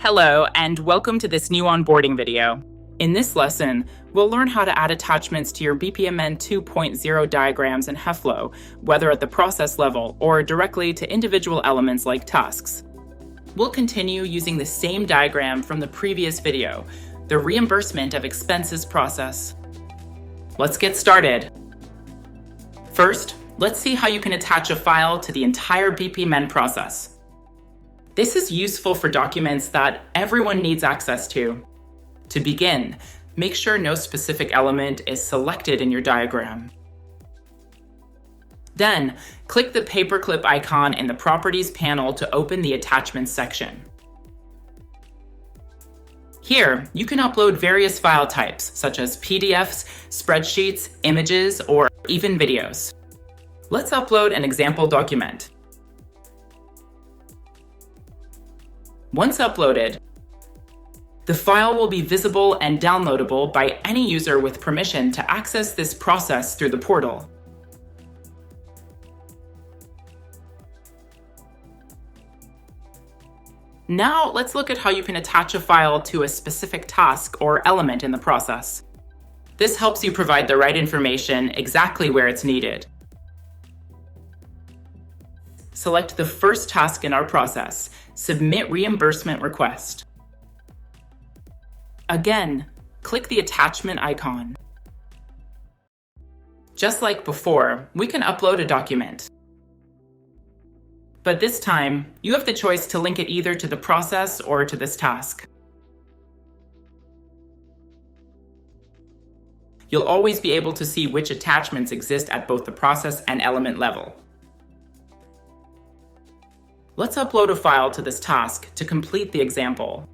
Hello, and welcome to this new onboarding video. In this lesson, we'll learn how to add attachments to your BPMN 2.0 diagrams in HEFLO, whether at the process level or directly to individual elements like tasks. We'll continue using the same diagram from the previous video, the Reimbursement of Expenses process. Let's get started. First, let's see how you can attach a file to the entire BPMN process. This is useful for documents that everyone needs access to. To begin, make sure no specific element is selected in your diagram. Then, click the paperclip icon in the Properties panel to open the Attachments section. Here, you can upload various file types, such as PDFs, spreadsheets, images, or even videos. Let's upload an example document. Once uploaded, the file will be visible and downloadable by any user with permission to access this process through the portal. Now, let's look at how you can attach a file to a specific task or element in the process. This helps you provide the right information exactly where it's needed. Select the first task in our process, Submit Reimbursement Request. Again, click the attachment icon. Just like before, we can upload a document. But this time, you have the choice to link it either to the process or to this task. You'll always be able to see which attachments exist at both the process and element level. Let's upload a file to this task to complete the example.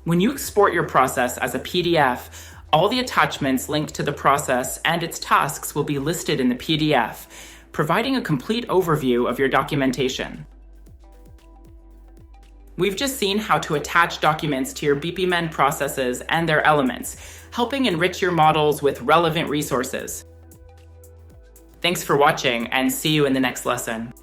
When you export your process as a PDF, all the attachments linked to the process and its tasks will be listed in the PDF, providing a complete overview of your documentation. We've just seen how to attach documents to your BPMN processes and their elements, helping enrich your models with relevant resources. Thanks for watching, and see you in the next lesson.